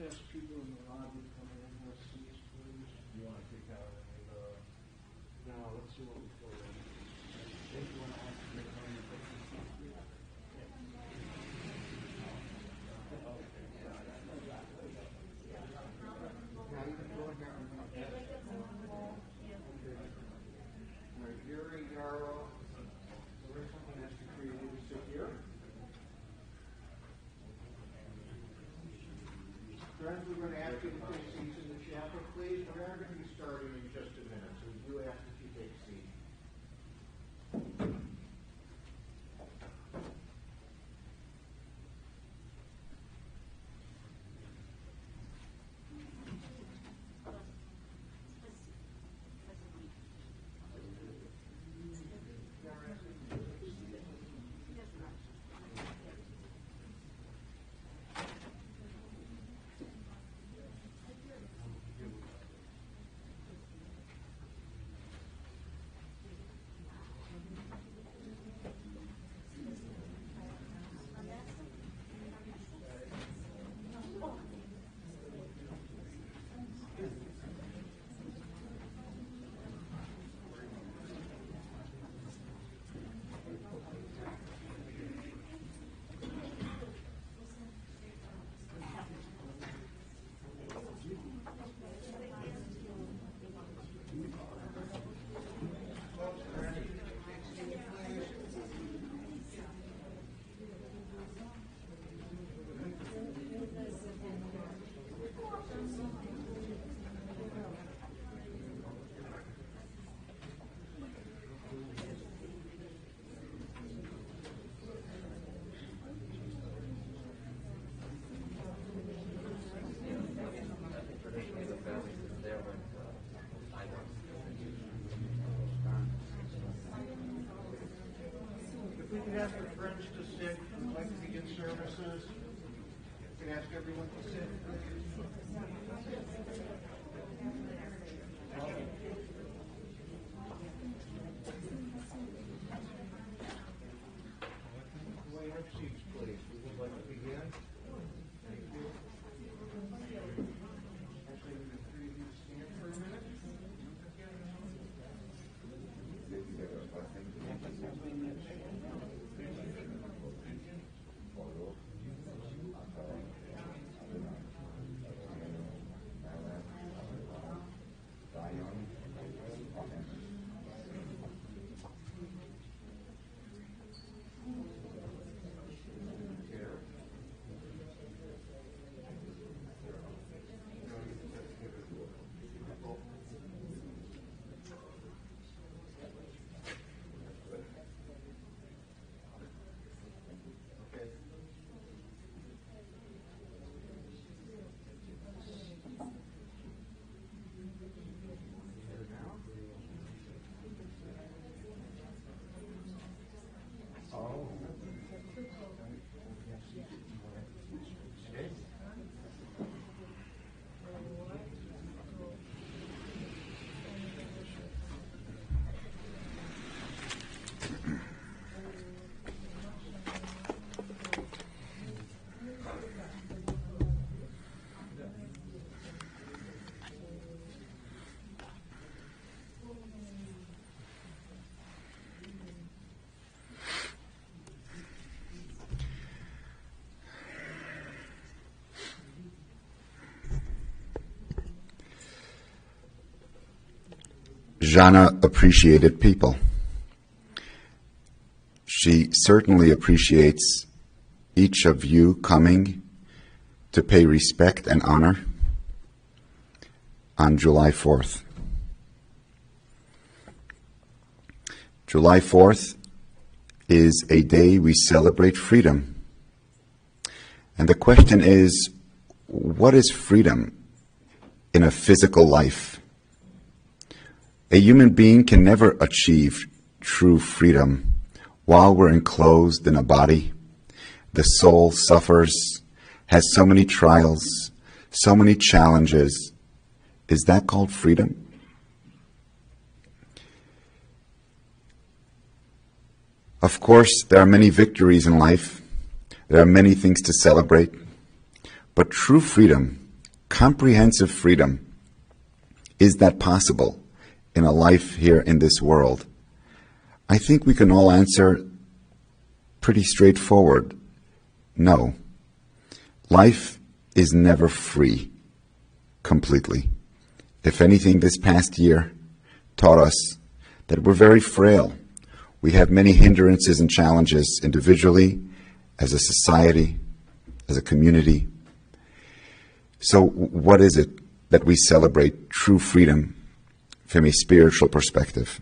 ask people in the lobby to come in with seats, please? You want to pick out any of the... No, let's see what we fill in. If you want to ask them to come in and take some seats, please. Now you can go in here. Gary, Yarrow, Larissa, I'm asking for you to sit here. Friends, we're going to ask you to take seats in the chapel, please. We are going to be starting in just a minute, so we do ask that you take seats. If we could ask our friends to sit, we'd like to begin services. We can ask everyone to sit, please. Will you have seats, please? We would like to begin. Thank you. Actually, we're going to three of you stand for a minute. Zhanna appreciated people. She certainly appreciates each of you coming to pay respect and honor on July 4th. July 4th is a day we celebrate freedom. And the question is, what is freedom in a physical life? A human being can never achieve true freedom while we're enclosed in a body. The soul suffers, has so many trials, so many challenges. Is that called freedom? Of course, there are many victories in life. There are many things to celebrate. But true freedom comprehensive freedom. Is that possible in a life here in this world? I think we can all answer pretty straightforward. No. Life is never free completely. If anything, this past year taught us that we're very frail. We have many hindrances and challenges individually, as a society, as a community. So what is it that we celebrate true freedom from a spiritual perspective?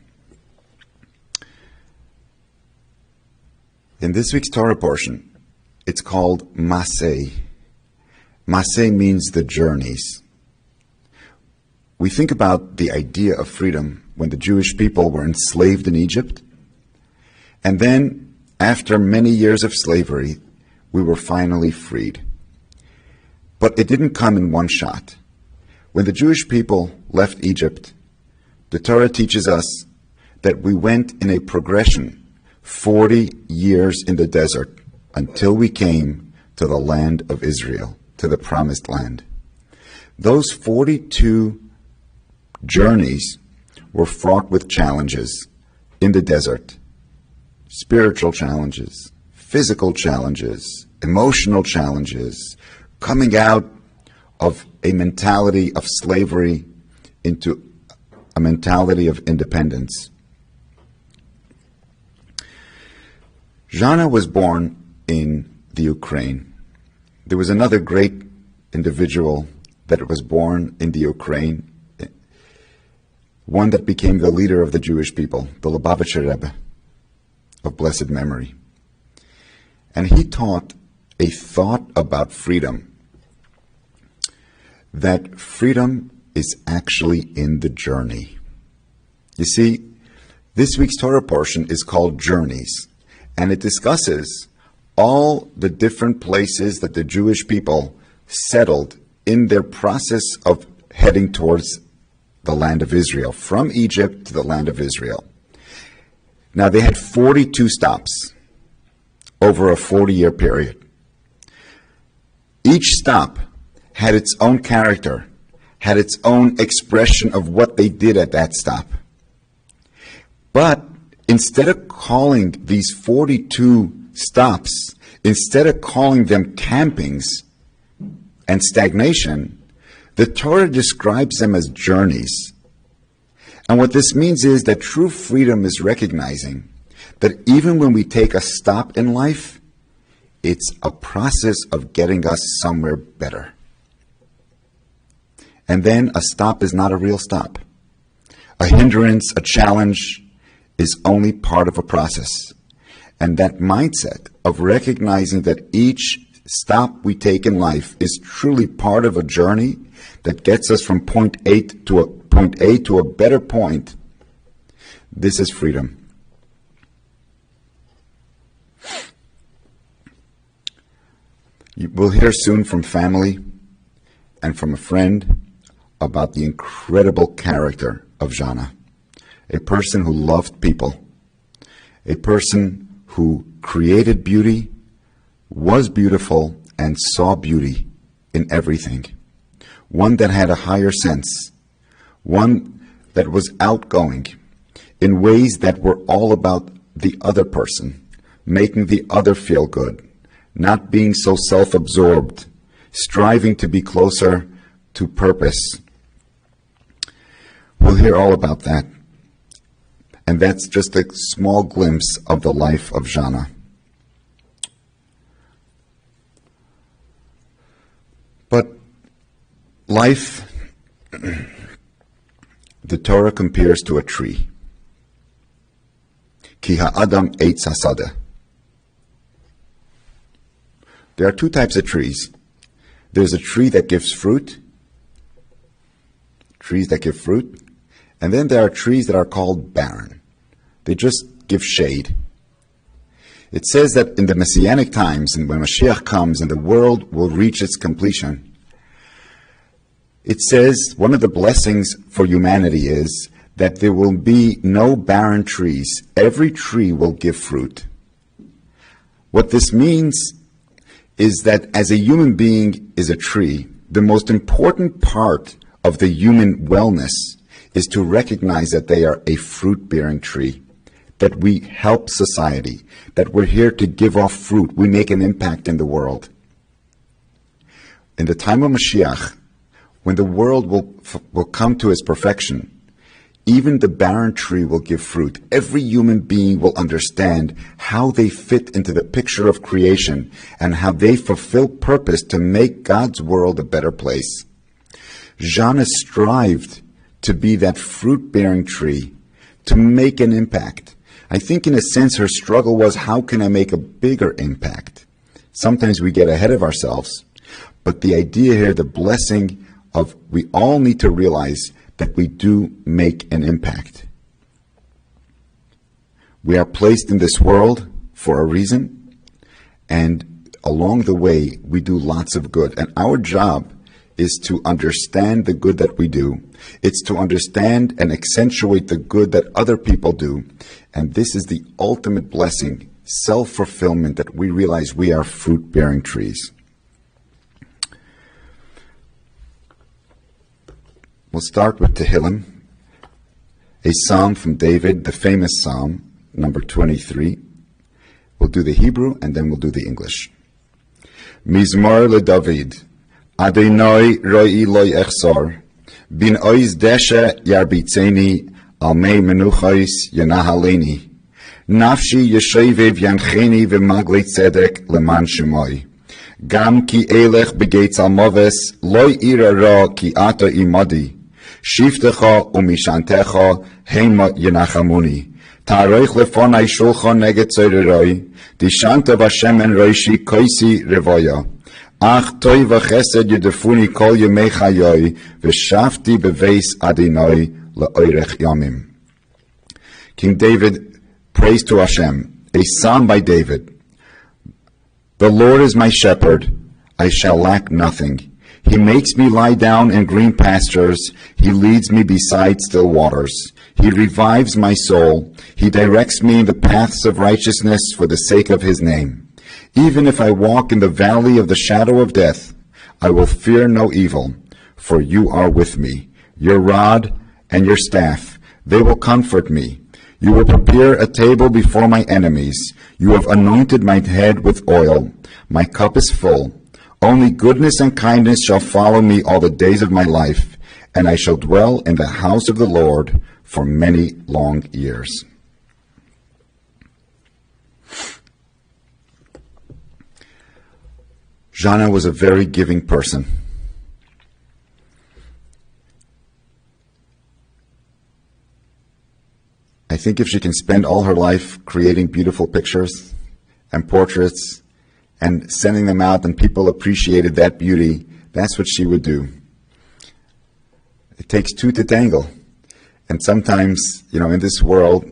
In this week's Torah portion, it's called Maseh. Maseh means the journeys. We think about the idea of freedom when the Jewish people were enslaved in Egypt. And then, after many years of slavery, we were finally freed. But it didn't come in one shot. When the Jewish people left Egypt, the Torah teaches us that we went in a progression, 40 years in the desert, until we came to the land of Israel, to the promised land. Those 42 journeys were fraught with challenges in the desert. Spiritual challenges, physical challenges, emotional challenges, coming out of a mentality of slavery into a mentality of independence. Zhanna was born in the Ukraine. There was another great individual that was born in the Ukraine, one that became the leader of the Jewish people, the Lubavitcher Rebbe of blessed memory. And he taught a thought about freedom, that freedom is actually in the journey. You see, this week's Torah portion is called Journeys, and it discusses all the different places that the Jewish people settled in their process of heading towards the land of Israel, from Egypt to the land of Israel. Now, they had 42 stops over a 40-year period. Each stop had its own character, had its own expression of what they did at that stop. But instead of calling these 42 stops, instead of calling them campings and stagnation, the Torah describes them as journeys. And what this means is that true freedom is recognizing that even when we take a stop in life, it's a process of getting us somewhere better. And then a stop is not a real stop. A hindrance, a challenge, is only part of a process. And that mindset of recognizing that each stop we take in life is truly part of a journey that gets us from point A to a better point, this is freedom. We'll hear soon from family and from a friend about the incredible character of Zhanna, a person who loved people, a person who created beauty, was beautiful, and saw beauty in everything. One that had a higher sense, one that was outgoing in ways that were all about the other person, making the other feel good, not being so self-absorbed, striving to be closer to purpose. We'll hear all about that. And that's just a small glimpse of the life of Zhanna. But life, the Torah compares to a tree. Ki ha'adam eitz hasadeh. There are two types of trees. There's a tree that gives fruit, trees that give fruit, and then there are trees that are called barren. They just give shade. It says that in the Messianic times, and when Mashiach comes and the world will reach its completion, it says one of the blessings for humanity is that there will be no barren trees. Every tree will give fruit. What this means is that as a human being is a tree, the most important part of the human wellness is to recognize that they are a fruit-bearing tree, that we help society, that we're here to give off fruit. We make an impact in the world. In the time of Mashiach, when the world will come to its perfection, even the barren tree will give fruit. Every human being will understand how they fit into the picture of creation and how they fulfill purpose to make God's world a better place. Zhanna strived to be that fruit-bearing tree, to make an impact. I think in a sense her struggle was, how can I make a bigger impact? Sometimes we get ahead of ourselves, but the idea here, the blessing of, we all need to realize that we do make an impact. We are placed in this world for a reason, and along the way we do lots of good, and our job is to understand the good that we do. It's to understand and accentuate the good that other people do. And this is the ultimate blessing, self-fulfillment, that we realize we are fruit-bearing trees. We'll start with Tehillim, a psalm from David, the famous psalm, number 23. We'll do the Hebrew and then we'll do the English. Mizmor LeDavid. Adonai roi loy echsor, bin ois deshe yarbitzeni, al mei menuchais yanahaleni. Nafshi yeshevev yancheni v'magli tzedek leman shemoi. Gam ki elech begeitz al moves, loy ira ra ki ata imadi. Shiftecha umishantecha heima yanachamuni. Taroich lefonai shulchan neget tzoreroi, dishanta vashemen roishi koisi revoya. Ach toy v'chesed yedefuni kol yemei chayoi, v'shafti beveis Adonai le'oirech yamim. King David prays to Hashem, a psalm by David. The Lord is my shepherd, I shall lack nothing. He makes me lie down in green pastures, he leads me beside still waters. He revives my soul, he directs me in the paths of righteousness for the sake of his name. Even if I walk in the valley of the shadow of death, I will fear no evil, for you are with me. Your rod and your staff, they will comfort me. You will prepare a table before my enemies. You have anointed my head with oil. My cup is full. Only goodness and kindness shall follow me all the days of my life, and I shall dwell in the house of the Lord for many long years. Zhanna was a very giving person. I think if she can spend all her life creating beautiful pictures and portraits and sending them out and people appreciated that beauty, that's what she would do. It takes two to tangle. And sometimes, in this world,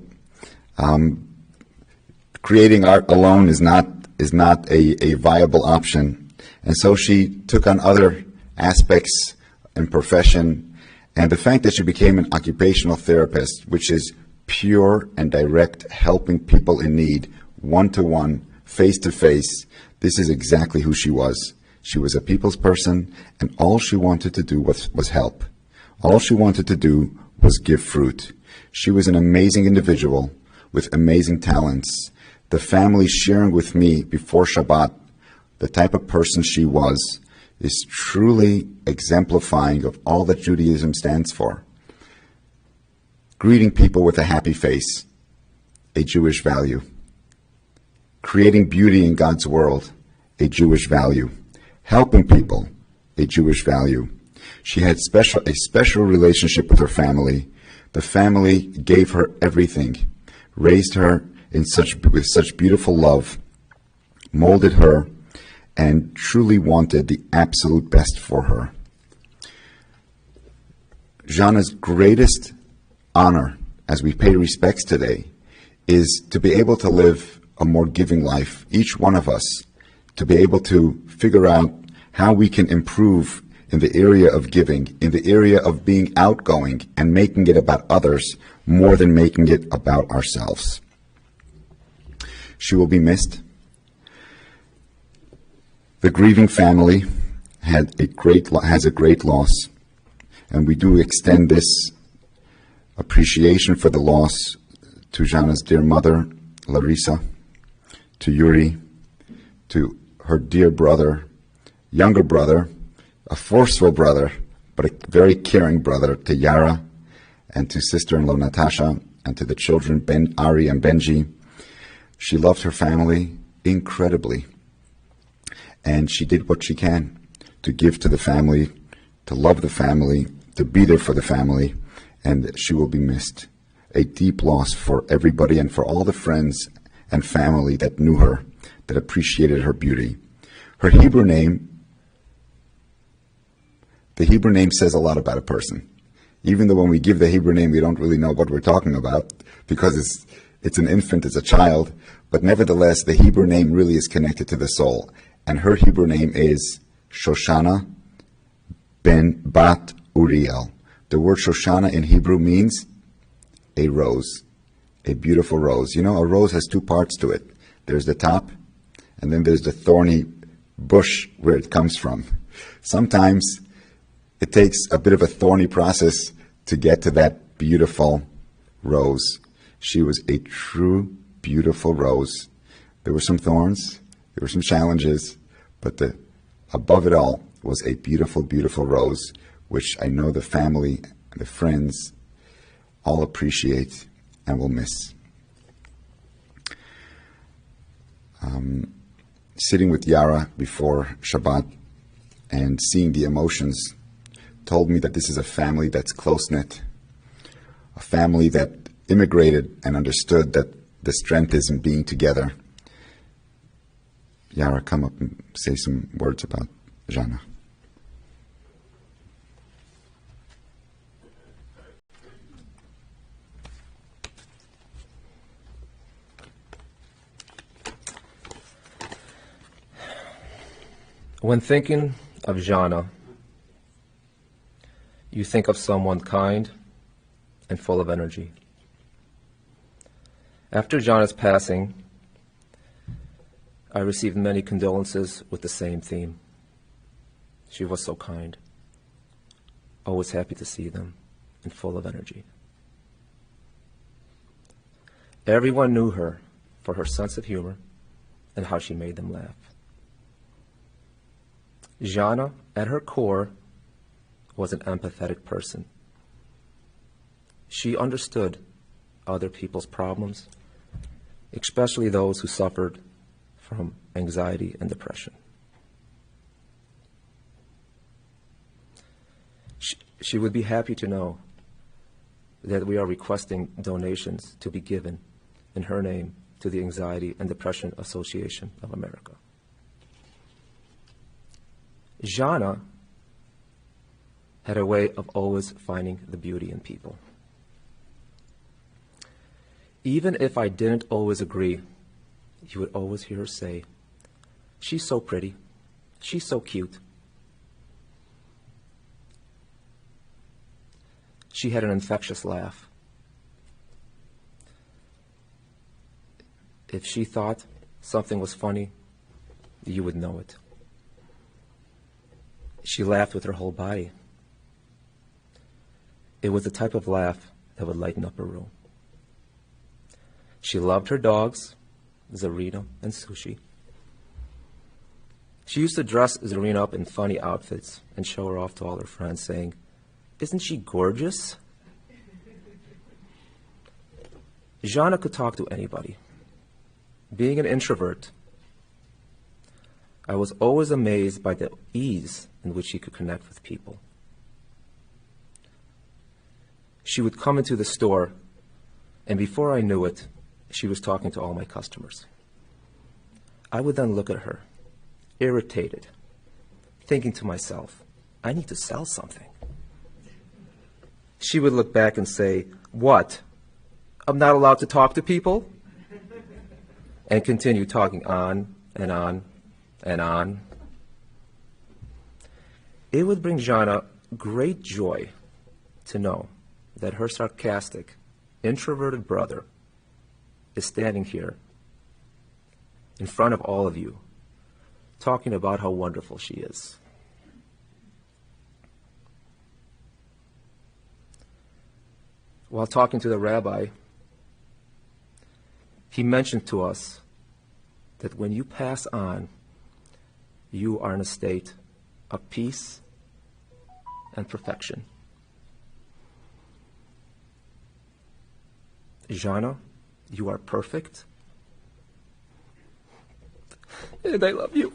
creating art alone is not a viable option. And so she took on other aspects in profession, and the fact that she became an occupational therapist, which is pure and direct, helping people in need, one-to-one, face-to-face, this is exactly who she was. She was a people's person, and all she wanted to do was help. All she wanted to do was give fruit. She was an amazing individual with amazing talents. The family sharing with me before Shabbat the type of person she was is truly exemplifying of all that Judaism stands for. Greeting people with a happy face, a Jewish value. Creating beauty in God's world, a Jewish value. Helping people, a Jewish value. She had a special relationship with her family. The family gave her everything, raised her with such beautiful love, molded her, and truly wanted the absolute best for her. Zhanna's greatest honor, as we pay respects today, is to be able to live a more giving life, each one of us, to be able to figure out how we can improve in the area of giving, in the area of being outgoing and making it about others more than making it about ourselves. She will be missed. The grieving family has a great loss, and we do extend this appreciation for the loss to Zhanna's dear mother, Larissa, to Yuri, to her dear brother, younger brother, a forceful brother, but a very caring brother, to Yara, and to sister-in-law Natasha, and to the children Ari and Benji. She loved her family incredibly, and she did what she can to give to the family, to love the family, to be there for the family, and she will be missed. A deep loss for everybody and for all the friends and family that knew her, that appreciated her beauty. Her Hebrew name, the Hebrew name says a lot about a person. Even though when we give the Hebrew name, we don't really know what we're talking about because it's an infant, it's a child, but nevertheless, the Hebrew name really is connected to the soul. And her Hebrew name is Shoshana Bat Uriel. The word Shoshana in Hebrew means a rose, a beautiful rose. You know, a rose has two parts to it. There's the top, and then there's the thorny bush where it comes from. Sometimes it takes a bit of a thorny process to get to that beautiful rose. She was a true, beautiful rose. There were some thorns, there were some challenges, but above it all was a beautiful, beautiful rose, which I know the family and the friends all appreciate and will miss. Sitting with Yara before Shabbat and seeing the emotions told me that this is a family that's close-knit, a family that immigrated and understood that the strength is in being together. Yara, come up and say some words about Zhanna. When thinking of Zhanna, you think of someone kind and full of energy. After Zhanna's passing, I received many condolences with the same theme. She was so kind, always happy to see them, and full of energy. Everyone knew her for her sense of humor and how she made them laugh. Zhanna, at her core, was an empathetic person. She understood other people's problems, especially those who suffered from anxiety and depression. She would be happy to know that we are requesting donations to be given in her name to the Anxiety and Depression Association of America. Zhanna had a way of always finding the beauty in people. Even if I didn't always agree, you would always hear her say, "She's so pretty. She's so cute." She had an infectious laugh. If she thought something was funny, you would know it. She laughed with her whole body. It was the type of laugh that would lighten up a room. She loved her dogs, Zarina and Sushi. She used to dress Zarina up in funny outfits and show her off to all her friends, saying, "Isn't she gorgeous?" Zhanna could talk to anybody. Being an introvert, I was always amazed by the ease in which she could connect with people. She would come into the store, and before I knew it, she was talking to all my customers. I would then look at her, irritated, thinking to myself, I need to sell something. She would look back and say, "What? I'm not allowed to talk to people?" And continue talking on and on and on. It would bring Zhanna great joy to know that her sarcastic, introverted brother is standing here in front of all of you, talking about how wonderful she is. while talking to the rabbi, he mentioned to us that when you pass on, you are in a state of peace and perfection. Zhanna, you are perfect, and I love you.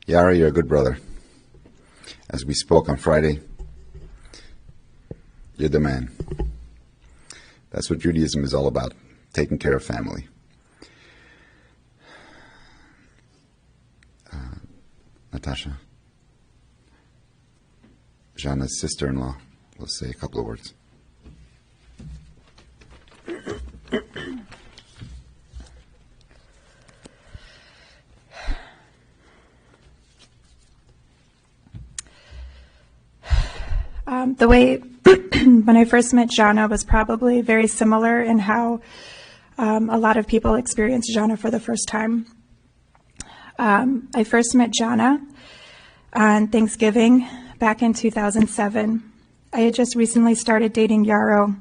Yara, you're a good brother. As we spoke on Friday, you're the man. That's what Judaism is all about, taking care of family. Natasha, Zhanna's sister-in-law, will say a couple of words. The way when I first met Zhanna was probably very similar in how a lot of people experience Zhanna for the first time. I first met Zhanna on Thanksgiving back in 2007. I had just recently started dating Yarrow.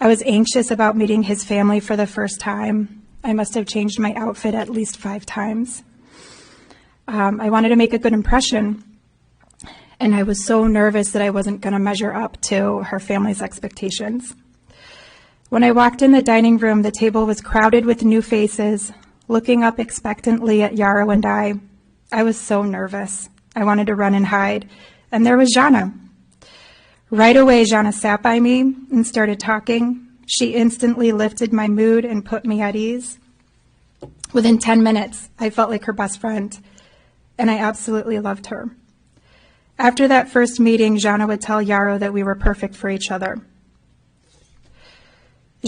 I was anxious about meeting his family for the first time. I must have changed my outfit at least 5 times. I wanted to make a good impression. And I was so nervous that I wasn't going to measure up to her family's expectations. When I walked in the dining room, the table was crowded with new faces, looking up expectantly at Yarrow and I. I was so nervous. I wanted to run and hide. And there was Zhanna. Right away, Zhanna sat by me and started talking. She instantly lifted my mood and put me at ease. Within 10 minutes, I felt like her best friend, and I absolutely loved her. After that first meeting, Zhanna would tell Yarrow that we were perfect for each other.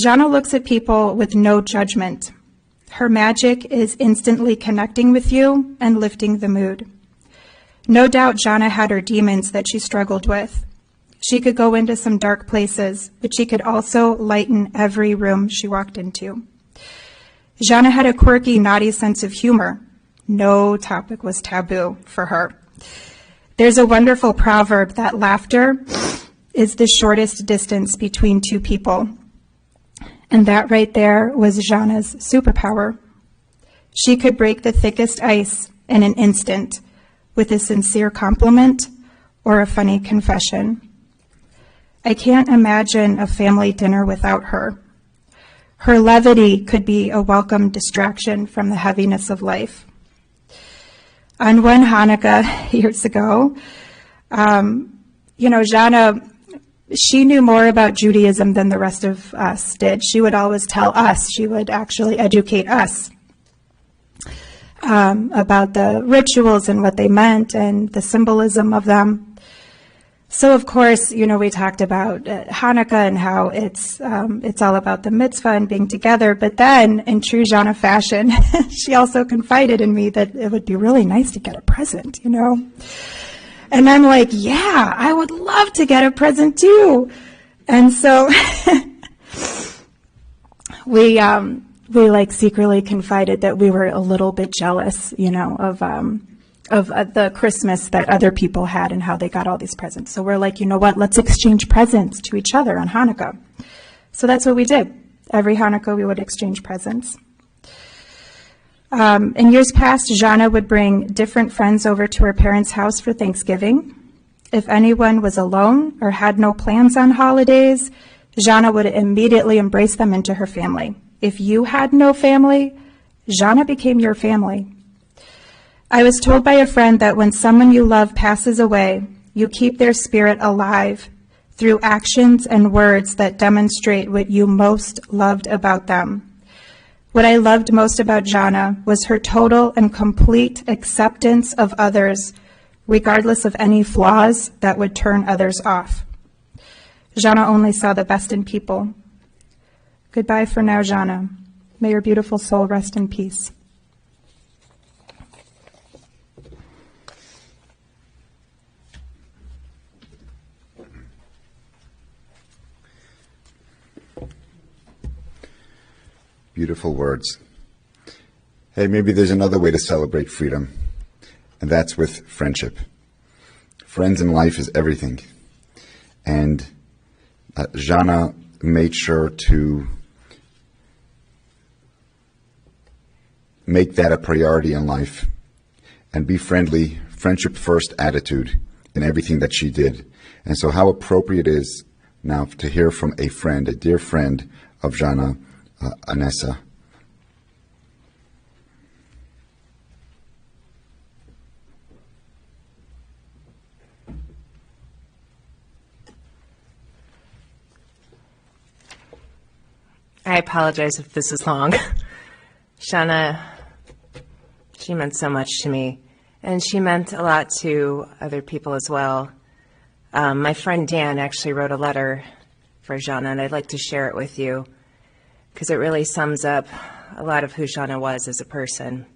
Zhanna looks at people with no judgment. Her magic is instantly connecting with you and lifting the mood. No doubt Zhanna had her demons that she struggled with. She could go into some dark places, but she could also lighten every room she walked into. Zhanna had a quirky, naughty sense of humor. No topic was taboo for her. There's a wonderful proverb that laughter is the shortest distance between two people. And that right there was Zhanna's superpower. She could break the thickest ice in an instant with a sincere compliment or a funny confession. I can't imagine a family dinner without her. Her levity could be a welcome distraction from the heaviness of life. On one Hanukkah years ago, Zhanna, she knew more about Judaism than the rest of us did. She would always tell us. She would actually educate us about the rituals and what they meant and the symbolism of them. So, of course, we talked about Hanukkah and how it's all about the mitzvah and being together. But then, in true Zhanna fashion, she also confided in me that it would be really nice to get a present, And I'm like, yeah, I would love to get a present too. And so we secretly confided that we were a little bit jealous, of the Christmas that other people had and how they got all these presents. So we're like, you know what, let's exchange presents to each other on Hanukkah. So that's what we did. Every Hanukkah we would exchange presents. In years past, Zhanna would bring different friends over to her parents' house for Thanksgiving. If anyone was alone or had no plans on holidays, Zhanna would immediately embrace them into her family. If you had no family, Zhanna became your family. I was told by a friend that when someone you love passes away, you keep their spirit alive through actions and words that demonstrate what you most loved about them. What I loved most about Zhanna was her total and complete acceptance of others, regardless of any flaws that would turn others off. Zhanna only saw the best in people. Goodbye for now, Zhanna. May your beautiful soul rest in peace. Beautiful words. Hey, maybe there's another way to celebrate freedom, and that's with friendship. Friends in life is everything. And Zhanna made sure to make that a priority in life and be friendly, friendship first attitude in everything that she did. And so how appropriate it is now to hear from a friend, a dear friend of Zhanna, Anessa. I apologize if this is long. Zhanna, she meant so much to me, and she meant a lot to other people as well. My friend Dan actually wrote a letter for Zhanna, and I'd like to share it with you because it really sums up a lot of who Zhanna was as a person.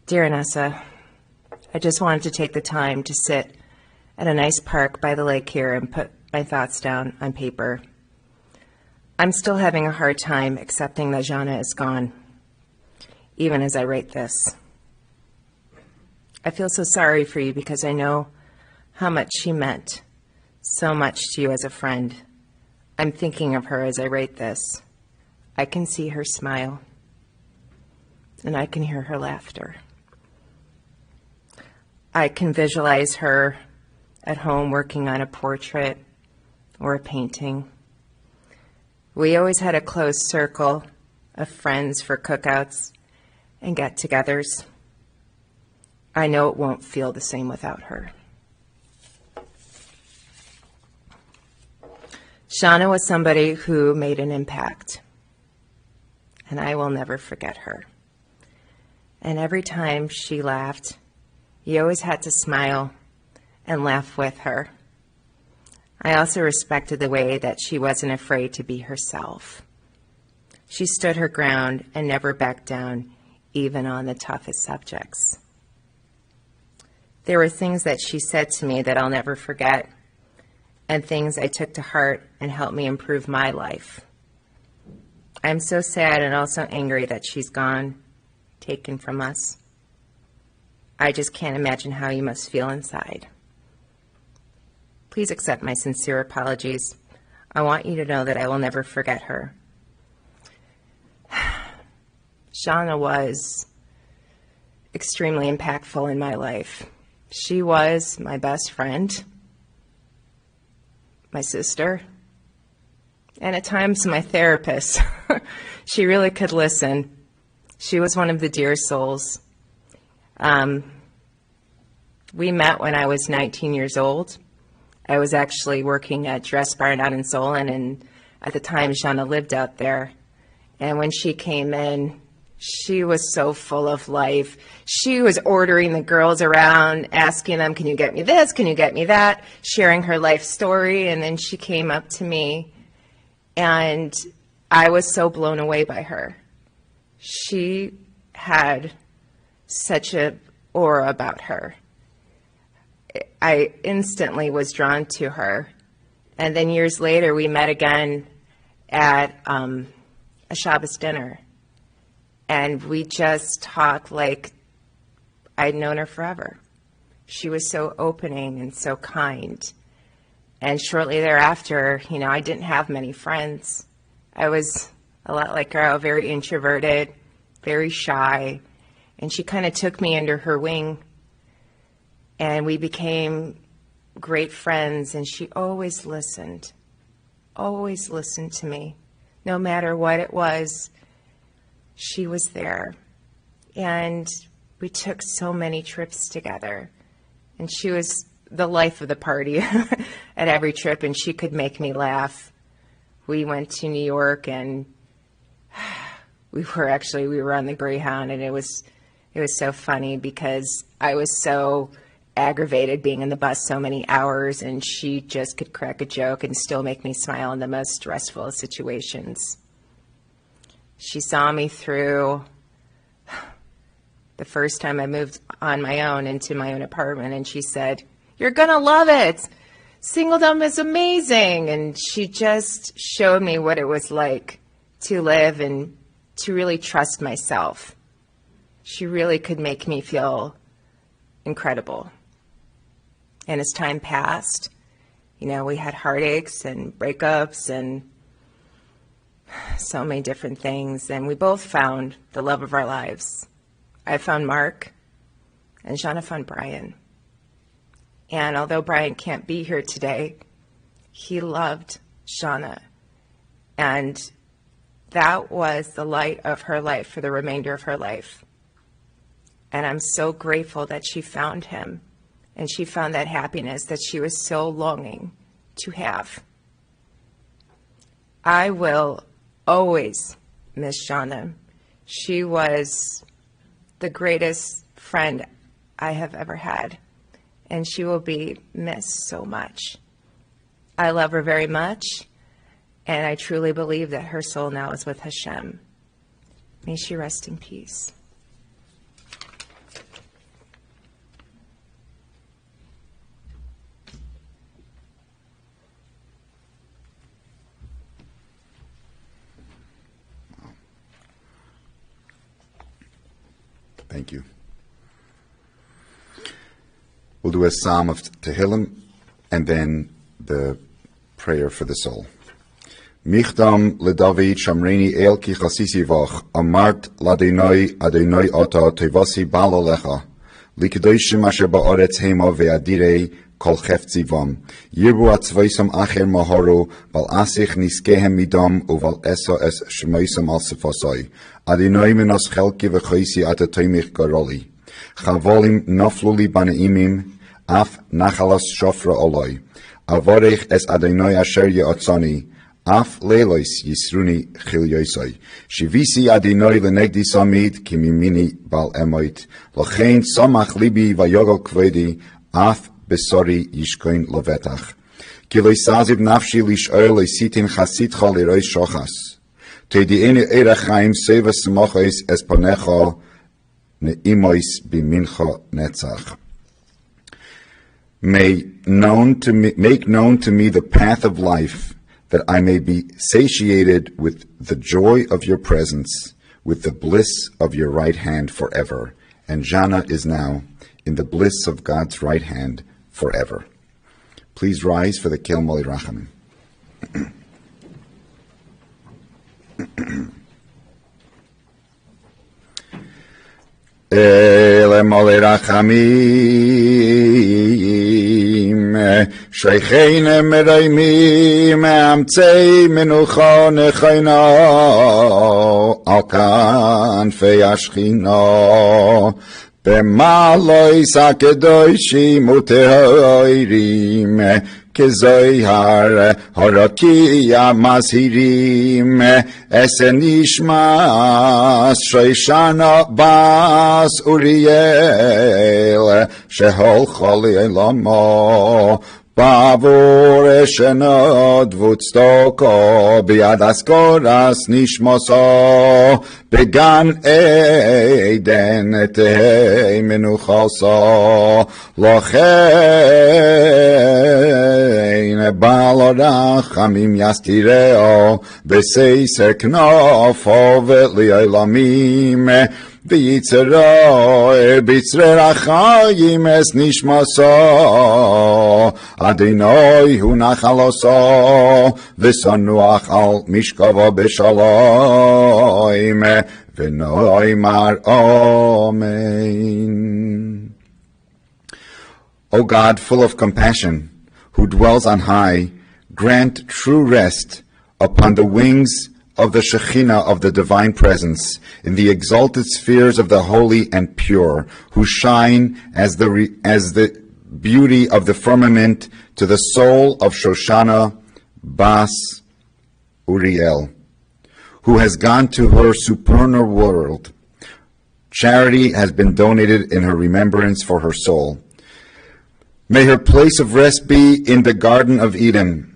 Dear Anessa, I just wanted to take the time to sit at a nice park by the lake here and put my thoughts down on paper. I'm still having a hard time accepting that Zhanna is gone, even as I write this. I feel so sorry for you because I know how much she meant so much to you as a friend. I'm thinking of her as I write this. I can see her smile, and I can hear her laughter. I can visualize her at home working on a portrait or a painting. We always had a close circle of friends for cookouts and get-togethers. I know it won't feel the same without her. Zhanna was somebody who made an impact, and I will never forget her. And every time she laughed, you always had to smile and laugh with her. I also respected the way that she wasn't afraid to be herself. She stood her ground and never backed down, even on the toughest subjects. There were things that she said to me that I'll never forget, and things I took to heart and helped me improve my life. I'm so sad and also angry that she's gone, taken from us. I just can't imagine how you must feel inside. Please accept my sincere apologies. I want you to know that I will never forget her. Zhanna was extremely impactful in my life. She was my best friend, my sister, and at times my therapist. She really could listen. She was one of the dear souls. We met when I was 19 years old. I was actually working at Dress Barn out in Solon, and at the time Zhanna lived out there. And when she came in, she was so full of life. She was ordering the girls around, asking them, can you get me this, can you get me that, sharing her life story. And then she came up to me, and I was so blown away by her. She had such an aura about her. I instantly was drawn to her. And then years later, we met again at a Shabbos dinner. And we just talked like I'd known her forever. She was so opening and so kind. And shortly thereafter, I didn't have many friends. I was a lot like her, very introverted, very shy. And she kind of took me under her wing. And we became great friends, and she always listened to me. No matter what it was, she was there. And we took so many trips together. And she was the life of the party at every trip, and she could make me laugh. We went to New York, and we were on the Greyhound, and it was so funny because I was so aggravated being in the bus so many hours, and she just could crack a joke and still make me smile in the most stressful of situations. She saw me through the first time I moved on my own into my own apartment, and she said, "You're gonna love it. Singledom is amazing." And she just showed me what it was like to live and to really trust myself. She really could make me feel incredible. And as time passed, we had heartaches and breakups and so many different things, and we both found the love of our lives. I found Mark, and Zhanna found Brian. And although Brian can't be here today, he loved Zhanna. And that was the light of her life for the remainder of her life. And I'm so grateful that she found him, and she found that happiness that she was so longing to have. I will always miss Zhanna. She was the greatest friend I have ever had, and she will be missed so much. I love her very much, and I truly believe that her soul now is with Hashem. May she rest in peace. Thank you. We'll do a psalm of Tehillim and then the prayer for the soul. Michdam leDavid Shamreni El ki chasisi vach amart ladinoi adinoi ata tevasi bala lecha likadoshim asher ba'aretz hema ve'adirei kol chefzi vam yirbu atzvaisam acher maharu bal asich niskehem midam uval esa es shmeisam al sefasai adinoi menos chelki v'choisi atatoimich garoli chavolim nafluli banaimim af nachalas shofra oloi avorech es adinoi asher ye'atzani Af leilois yisruni chilyoisai. Shivisi adinoi lenegdi samid kimimini bal emoit. Lochein samach libi vayogal kvedi. Af besori yishkoin lovetach. Kiloi sazib nafshi lishoel sitin chasitcha liroi shochas. Tediene erachaim seva smochis espanecha neimois bimincha netzach. Make known to me the path of life, that I may be satiated with the joy of your presence, with the bliss of your right hand forever. And Zhanna is now in the bliss of God's right hand forever. Please rise for the Kel Moli Rachamim. Ele Moli Rachamim Sheicheine Mereimim Amtzei Menucha Nechayna Al Kanfei Ashchina B'malois HaKedoshim Utehoirim Kezoyhar Harakiya Mazhirim Esenishmas Shoshana Bas Uriel Shehol Choli Elamo Bavur Eshenod Vutstoko Biad Askoras Nishmoso Began Eden Etei Menuchoso Lochein Balorachamim Yastireo Beseiser Knofo V'li'olamim V'yitzero B'yitzre Rachayim Es Nishmoso Adinoi Hu Nachaloso V'sonuach Al Mishkavo B'Shalom V'noimar Amen. O God, full of compassion, who dwells on high, grant true rest upon the wings of the Shekhinah of the divine presence, in the exalted spheres of the holy and pure, who shine as the beauty of the firmament to the soul of Shoshana Bas Uriel, who has gone to her supernal world. Charity has been donated in her remembrance for her soul. May her place of rest be in the Garden of Eden.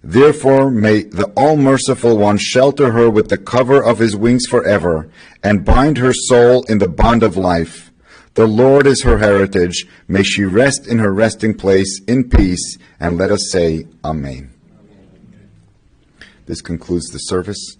Therefore, may the All-Merciful One shelter her with the cover of his wings forever, and bind her soul in the bond of life. The Lord is her heritage. May she rest in her resting place in peace, and let us say, Amen. This concludes the service.